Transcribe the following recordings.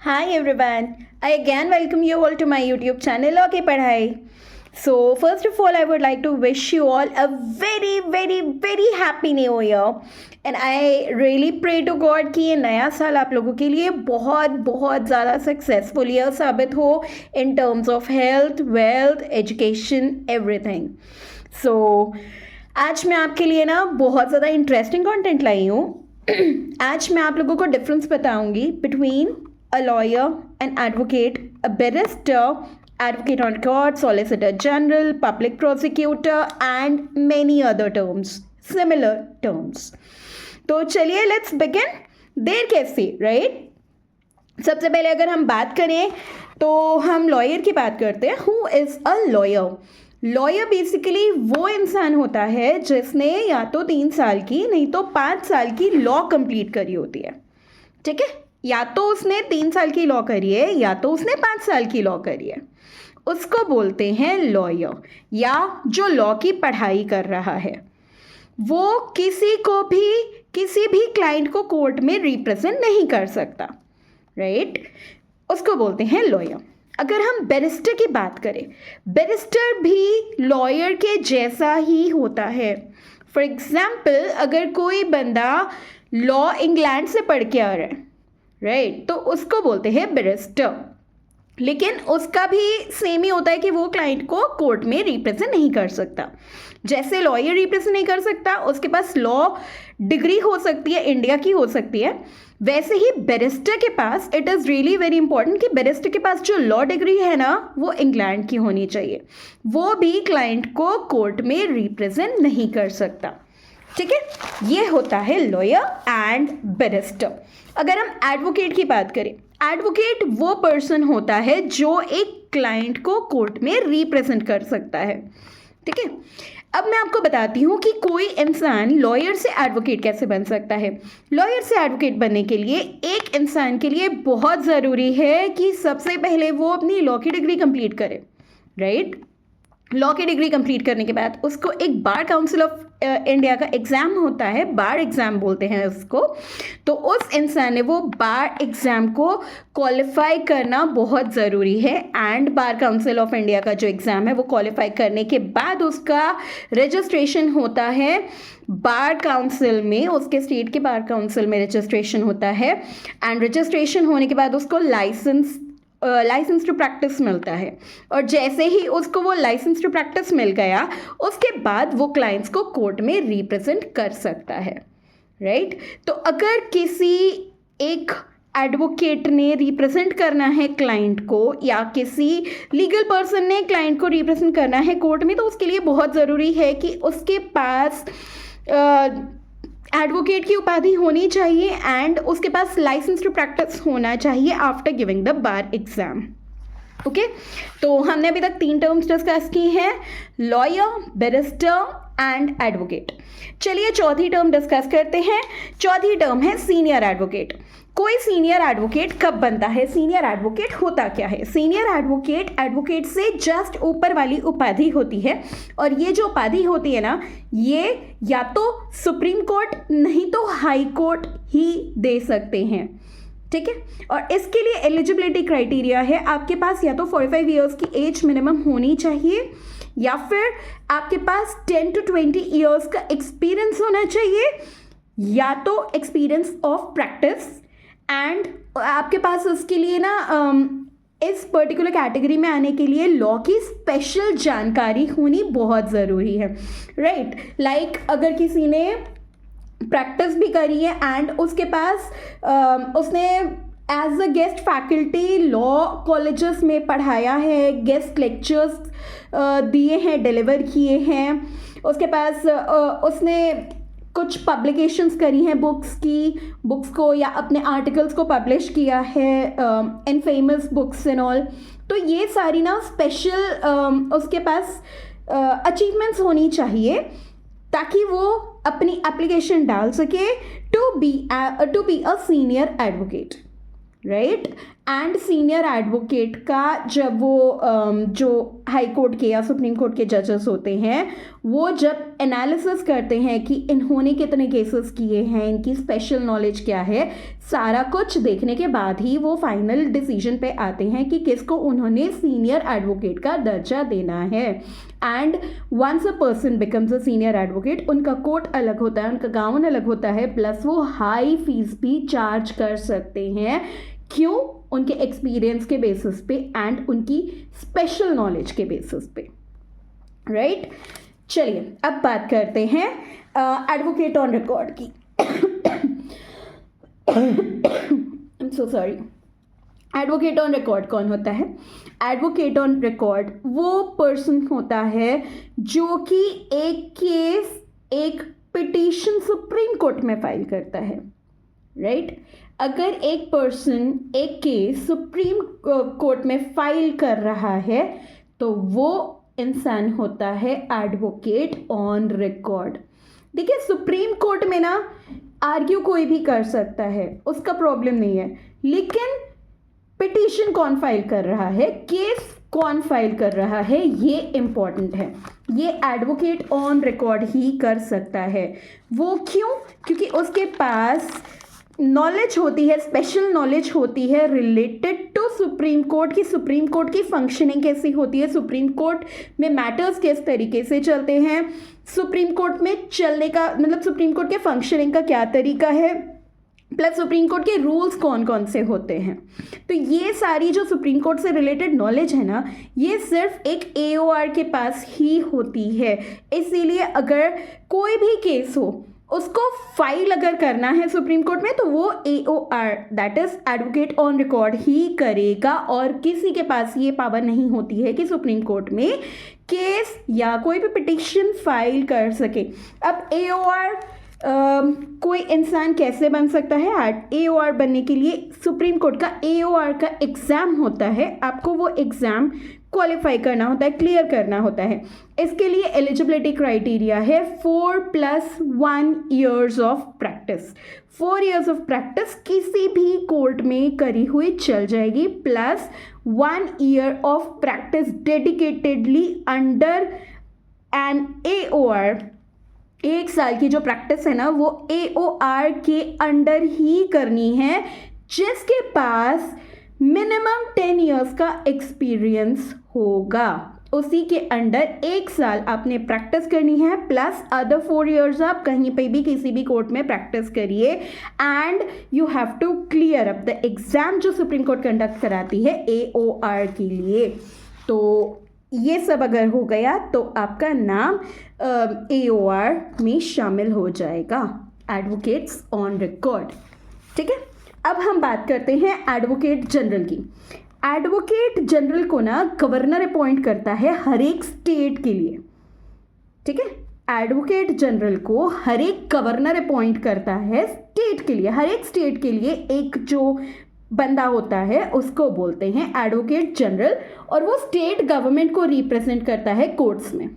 Hi everyone, I again welcome you all to my YouTube channel Okay Padhai. So first of all I would like to wish you all a very happy new year and I really pray to God कि ये नया साल आप लोगों के लिए बहुत ज़्यादा सक्सेसफुल ईयर साबित हो in terms of health, wealth, education, everything. So आज मैं आपके लिए ना बहुत ज़्यादा इंटरेस्टिंग कंटेंट लाई हूँ आज मैं आप लोगों को डिफरेंस बताऊंगी between a lawyer, an advocate, a barrister, advocate on court, solicitor general, public prosecutor, and many other terms, similar terms. तो चलिए लेट्स बिगिन. देर कैसे राइट. सबसे पहले अगर हम बात करें तो हम लॉयर की बात करते हैं. Who is a lawyer? Lawyer basically वो इंसान होता है जिसने या तो 3 साल की नहीं तो 5 साल की लॉ कंप्लीट करी होती है. ठीक है, या तो उसने 3 साल की लॉ करी है या तो उसने 5 साल की लॉ करी है, उसको बोलते हैं लॉयर. या जो लॉ की पढ़ाई कर रहा है वो किसी भी क्लाइंट को कोर्ट में रिप्रेजेंट नहीं कर सकता, राइट. उसको बोलते हैं लॉयर. अगर हम बैरिस्टर की बात करें, बैरिस्टर भी लॉयर के जैसा ही होता है. फॉर एग्जाम्पल अगर कोई बंदा लॉ इंग्लैंड से पढ़ के आ रहा है, राइट, तो उसको बोलते हैं बैरिस्टर. लेकिन उसका भी सेम ही होता है कि वो क्लाइंट को कोर्ट में रिप्रेजेंट नहीं कर सकता. जैसे लॉयर रिप्रेजेंट नहीं कर सकता, उसके पास लॉ डिग्री हो सकती है, इंडिया की हो सकती है, वैसे ही बैरिस्टर के पास it is really very important कि बैरिस्टर के पास जो लॉ डिग्री है ना वो इंग्लैंड की होनी चाहिए. वो भी क्लाइंट को कोर्ट में रिप्रेजेंट नहीं कर सकता. ठीक है, ये होता है लॉयर एंड बैरिस्टर. अगर हम एडवोकेट की बात करें, एडवोकेट वो पर्सन होता है जो एक क्लाइंट को कोर्ट में रिप्रेजेंट कर सकता है. ठीक है, अब मैं आपको बताती हूँ कि कोई इंसान लॉयर से एडवोकेट कैसे बन सकता है. लॉयर से एडवोकेट बनने के लिए एक इंसान के लिए बहुत ज़रूरी है कि सबसे पहले वो अपनी लॉ की डिग्री कंप्लीट करे, राइट. लॉ की डिग्री कंप्लीट करने के बाद उसको एक बार काउंसिल ऑफ इंडिया का एग्ज़ाम होता है, बार एग्ज़ाम बोलते हैं उसको. तो उस इंसान ने वो बार एग्ज़ाम को क्वालिफाई करना बहुत ज़रूरी है. And bar council of India का जो एग्ज़ाम है वो क्वालिफाई करने के बाद उसका रजिस्ट्रेशन होता है बार काउंसिल में, उसके स्टेट के बार काउंसिल में रजिस्ट्रेशन होता है. एंड रजिस्ट्रेशन होने के बाद उसको लाइसेंस टू प्रैक्टिस मिलता है. और जैसे ही उसको वो लाइसेंस टू प्रैक्टिस मिल गया उसके बाद वो क्लाइंट्स को कोर्ट में रिप्रेजेंट कर सकता है, राइट. तो अगर किसी एक एडवोकेट ने रिप्रेजेंट करना है क्लाइंट को या किसी लीगल पर्सन ने क्लाइंट को रिप्रेजेंट करना है कोर्ट में, तो उसके लिए बहुत ज़रूरी है कि उसके पास एडवोकेट की उपाधि होनी चाहिए एंड उसके पास लाइसेंस टू प्रैक्टिस होना चाहिए after giving the bar exam. Okay, तो हमने अभी तक 3 टर्म्स डिस्कस की हैं, लॉयर, बैरिस्टर एंड एडवोकेट. चलिए चौथी टर्म डिस्कस करते हैं. चौथी टर्म है सीनियर एडवोकेट. कोई सीनियर एडवोकेट कब बनता है? सीनियर एडवोकेट होता क्या है? सीनियर एडवोकेट एडवोकेट से जस्ट ऊपर वाली उपाधि होती है. और ये जो उपाधि होती है ना, ये या तो सुप्रीम कोर्ट नहीं तो हाई कोर्ट ही दे सकते हैं. ठीक है, और इसके लिए एलिजिबिलिटी क्राइटेरिया है, आपके पास या तो 45 ईयर्स की एज मिनिमम होनी चाहिए या फिर आपके पास 10 to 20 ईयर्स का एक्सपीरियंस होना चाहिए या तो एक्सपीरियंस ऑफ प्रैक्टिस. एंड आपके पास उसके लिए ना इस पर्टिकुलर कैटेगरी में आने के लिए लॉ की स्पेशल जानकारी होनी बहुत ज़रूरी है, राइट. लाइक अगर किसी ने प्रैक्टिस भी करी है एंड उसके पास उसने as a guest faculty law colleges में पढ़ाया है, गेस्ट लेक्चर्स दिए हैं, डिलीवर किए हैं, उसके पास उसने कुछ पब्लिकेशंस करी हैं बुक्स को या अपने आर्टिकल्स को पब्लिश किया है इन फेमस बुक्स एंड ऑल. तो ये सारी ना स्पेशल उसके पास अचीवमेंट्स होनी चाहिए ताकि वो अपनी एप्लीकेशन डाल सके to be a senior advocate, right. And senior advocate का जब वो जो हाई कोर्ट के या सुप्रीम कोर्ट के जजेस होते हैं वो जब एनालिसिस करते हैं कि इन्होंने कितने केसेस किए हैं, इनकी स्पेशल नॉलेज क्या है, सारा कुछ देखने के बाद ही वो फाइनल डिसीजन पे आते हैं कि किसको उन्होंने सीनियर एडवोकेट का दर्जा देना है। And once a person becomes a senior advocate, उनका कोट अलग होता है, उनका गाउन अलग होता है, प्लस वो हाई फीस भी चार्ज कर सकते हैं। क्यों? उनके एक्सपीरियंस के बेसिस पे एंड उनकी स्पेशल नॉलेज के बेसिस पे, राइट? चलिए अब बात करते हैं एडवोकेट ऑन रिकॉर्ड की। I am so sorry. Advocate on record कौन होता है? एडवोकेट ऑन रिकॉर्ड वो पर्सन होता है जो कि एक केस, एक पिटीशन सुप्रीम कोर्ट में फाइल करता है, राइट? अगर एक पर्सन एक केस सुप्रीम कोर्ट में फाइल कर रहा है तो वो इंसान होता है एडवोकेट ऑन रिकॉर्ड। देखिए सुप्रीम कोर्ट में ना आर्ग्यू कोई भी कर सकता है, उसका प्रॉब्लम नहीं है, लेकिन पिटीशन कौन फाइल कर रहा है, केस कौन फाइल कर रहा है, ये इम्पॉर्टेंट है। ये एडवोकेट ऑन रिकॉर्ड ही कर सकता है। वो क्यों? क्योंकि उसके पास नॉलेज होती है, स्पेशल नॉलेज होती है रिलेटेड टू सुप्रीम कोर्ट की, सुप्रीम कोर्ट की फंक्शनिंग कैसी होती है, सुप्रीम कोर्ट में मैटर्स किस तरीके से चलते हैं, सुप्रीम कोर्ट में चलने का मतलब सुप्रीम कोर्ट के फंक्शनिंग का क्या तरीका है, प्लस सुप्रीम कोर्ट के रूल्स कौन कौन से होते हैं। तो ये सारी जो सुप्रीम कोर्ट से रिलेटेड नॉलेज है ना, ये सिर्फ एक AOR के पास ही होती है। इसीलिए अगर कोई भी केस हो उसको फाइल अगर करना है सुप्रीम कोर्ट में तो वो AOR that is advocate on record ही करेगा, और किसी के पास ये पावर नहीं होती है कि सुप्रीम कोर्ट में केस या कोई भी पिटीशन फाइल कर सके। अब AOR कोई इंसान कैसे बन सकता है? AOR बनने के लिए सुप्रीम कोर्ट का AOR का एग्ज़ाम होता है, आपको वो एग्ज़ाम क्वालिफाई करना होता है, क्लियर करना होता है। इसके लिए एलिजिबिलिटी क्राइटेरिया है 4+1 years of practice. 4 years of practice किसी भी कोर्ट में करी हुई चल जाएगी, plus 1 year of practice dedicatedly under an AOR। 1 साल की जो प्रैक्टिस है ना वो AOR के अंडर ही करनी है, जिसके पास मिनिमम 10 years का एक्सपीरियंस होगा। उसी के अंडर 1 साल आपने प्रैक्टिस करनी है, प्लस अदर 4 years आप कहीं पे भी किसी भी कोर्ट में प्रैक्टिस करिए, and you have to clear up the exam जो सुप्रीम कोर्ट कंडक्ट कराती है AOR के लिए। तो ये सब अगर हो गया तो आपका नाम AOR में शामिल हो जाएगा, एडवोकेट्स ऑन रिकॉर्ड। ठीक है, अब हम बात करते हैं एडवोकेट जनरल की। एडवोकेट जनरल को ना गवर्नर अपॉइंट करता है हर एक स्टेट के लिए। ठीक है, एडवोकेट जनरल को हर एक गवर्नर अपॉइंट करता है स्टेट के लिए, हर एक स्टेट के लिए एक जो बंदा होता है उसको बोलते हैं एडवोकेट जनरल, और वो स्टेट गवर्नमेंट को रिप्रेजेंट करता है कोर्ट्स में।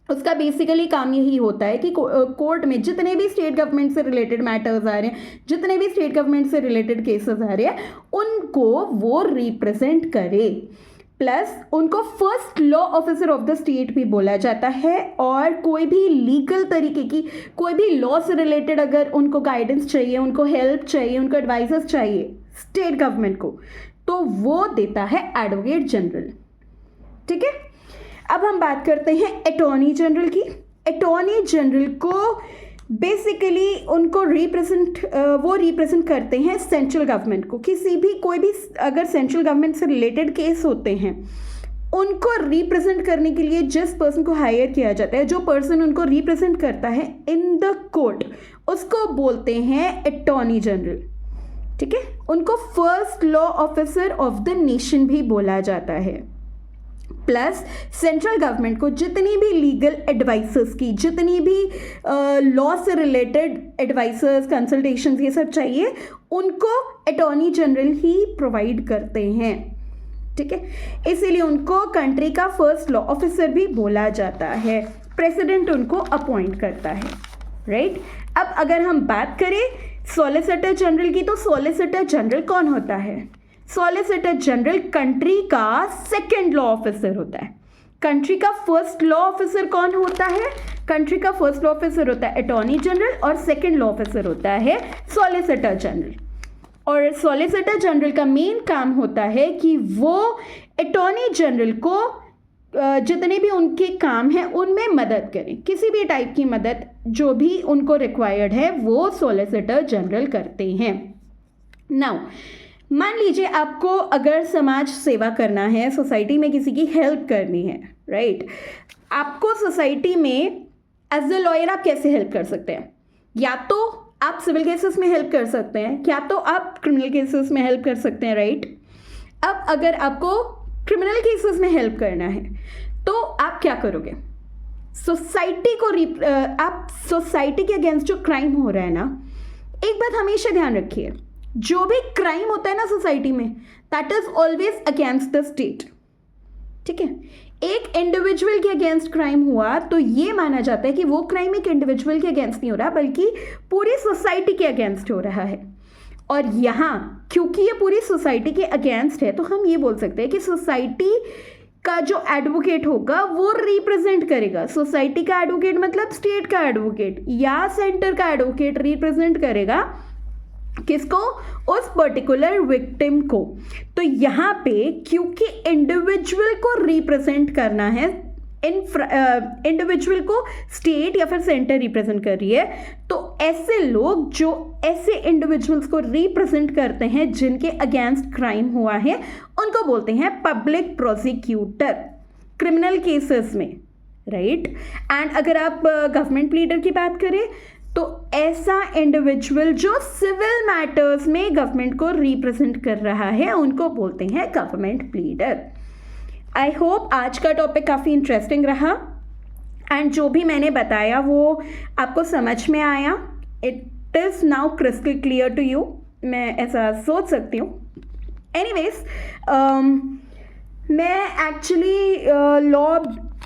उसका बेसिकली काम यही होता है कि कोर्ट में जितने भी स्टेट गवर्नमेंट से रिलेटेड मैटर्स आ रहे हैं, जितने भी स्टेट गवर्नमेंट से रिलेटेड केसेस आ रहे हैं, उनको वो रिप्रेजेंट करे। प्लस उनको first law officer of the state भी बोला जाता है, और कोई भी लीगल तरीके की कोई भी लॉ से रिलेटेड अगर उनको गाइडेंस चाहिए, उनको हेल्प चाहिए, उनको एडवाइसेस चाहिए स्टेट गवर्नमेंट को, तो वो देता है एडवोकेट जनरल। ठीक है, अब हम बात करते हैं अटॉर्नी जनरल की। अटॉर्नी जनरल को बेसिकली उनको वो रिप्रेजेंट करते हैं सेंट्रल गवर्नमेंट को। किसी भी कोई भी अगर सेंट्रल गवर्नमेंट से रिलेटेड केस होते हैं, उनको रिप्रेजेंट करने के लिए जिस पर्सन को हायर किया जाता है, जो पर्सन उनको रिप्रेजेंट करता है इन द कोर्ट, उसको बोलते हैं अटॉर्नी जनरल। ठीक है, उनको first law officer of the nation भी बोला जाता है। प्लस सेंट्रल गवर्नमेंट को जितनी भी लीगल एडवाइसेस की, जितनी भी लॉ से रिलेटेड एडवाइसेस, कंसल्टेशंस, ये सब चाहिए, उनको अटॉर्नी जनरल ही प्रोवाइड करते हैं। ठीक है, इसीलिए उनको कंट्री का फर्स्ट लॉ ऑफिसर भी बोला जाता है। प्रेसिडेंट उनको अपॉइंट करता है, राइट। अब अगर हम बात करें सॉलिसिटर जनरल की, तो सॉलिसिटर जनरल कौन होता है? सॉलिसिटर जनरल कंट्री का सेकंड लॉ ऑफिसर होता है। कंट्री का फर्स्ट लॉ ऑफिसर कौन होता है? कंट्री का फर्स्ट लॉ ऑफिसर होता है अटॉर्नी जनरल और सेकंड लॉ ऑफिसर होता है सॉलिसिटर जनरल। और सॉलिसिटर जनरल का मेन काम होता है कि वो अटॉर्नी जनरल को जितने भी उनके काम हैं उनमें मदद करें, किसी भी टाइप की मदद जो भी उनको रिक्वायर्ड है वो सॉलिसिटर जनरल करते हैं। नाउ मान लीजिए आपको अगर समाज सेवा करना है, सोसाइटी में किसी की हेल्प करनी है, राइट? आपको सोसाइटी में एज अ लॉयर आप कैसे हेल्प कर सकते हैं? या तो आप सिविल केसेस में हेल्प कर सकते हैं, या तो आप क्रिमिनल केसेस में हेल्प कर सकते हैं, राइट? अब अगर आपको क्रिमिनल केसेस में हेल्प करना है तो आप क्या करोगे? सोसाइटी को आप सोसाइटी के अगेंस्ट जो क्राइम हो रहा है ना, एक बात हमेशा ध्यान रखिए, जो भी क्राइम होता है ना सोसाइटी में, that is always against the state. ठीक है, एक इंडिविजुअल के अगेंस्ट क्राइम हुआ तो ये माना जाता है कि वो क्राइम एक इंडिविजुअल के अगेंस्ट नहीं हो रहा बल्कि पूरी सोसाइटी के अगेंस्ट हो रहा है। और यहाँ क्योंकि ये पूरी सोसाइटी के अगेंस्ट है तो हम ये बोल सकते हैं कि सोसाइटी का जो एडवोकेट होगा वो रिप्रेजेंट करेगा। सोसाइटी का एडवोकेट मतलब स्टेट का एडवोकेट या सेंटर का एडवोकेट रिप्रेजेंट करेगा किसको? उस पर्टिकुलर विक्टिम को। तो यहाँ पे क्योंकि इंडिविजुअल को रिप्रेजेंट करना है, इंडिविजुअल को स्टेट या फिर सेंटर रिप्रेजेंट कर रही है, तो ऐसे लोग जो ऐसे इंडिविजुअल्स को रिप्रेजेंट करते हैं जिनके अगेंस्ट क्राइम हुआ है उनको बोलते हैं पब्लिक प्रोसिक्यूटर क्रिमिनल केसेस में, राइट? एंड अगर आप गवर्नमेंट प्लीडर की बात करें तो ऐसा इंडिविजुअल जो सिविल मैटर्स में गवर्नमेंट को रिप्रेजेंट कर रहा है उनको बोलते हैं गवर्नमेंट प्लीडर। आई होप आज का टॉपिक काफ़ी इंटरेस्टिंग रहा एंड जो भी मैंने बताया वो आपको समझ में आया। It is now crystal clear to you, मैं ऐसा सोच सकती हूँ। एनीवेज मैं एक्चुअली लॉ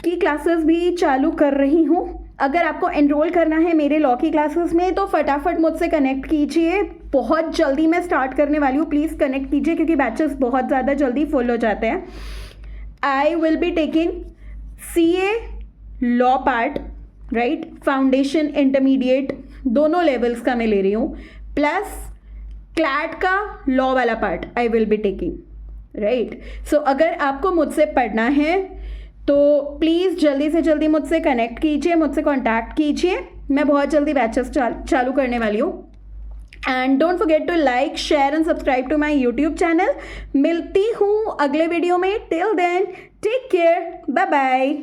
की क्लासेस भी चालू कर रही हूँ। अगर आपको एनरोल करना है मेरे लॉ की क्लासेस में तो फटाफट मुझसे कनेक्ट कीजिए। बहुत जल्दी मैं स्टार्ट करने वाली हूँ, प्लीज़ कनेक्ट कीजिए क्योंकि बैचेस बहुत ज़्यादा जल्दी फुल हो जाते हैं। I will be taking CA law part, right? Foundation, intermediate दोनों लेवल्स का मैं ले रही हूँ, प्लस क्लैट का लॉ वाला part I will be taking, right? So अगर आपको मुझसे पढ़ना है तो प्लीज़ जल्दी से जल्दी मुझसे कनेक्ट कीजिए, मुझसे कांटेक्ट कीजिए। मैं बहुत जल्दी बैचेस चालू करने वाली हूँ। And don't forget to like, share and subscribe to my YouTube channel. मिलती हूँ अगले वीडियो में। Till then take care, bye bye.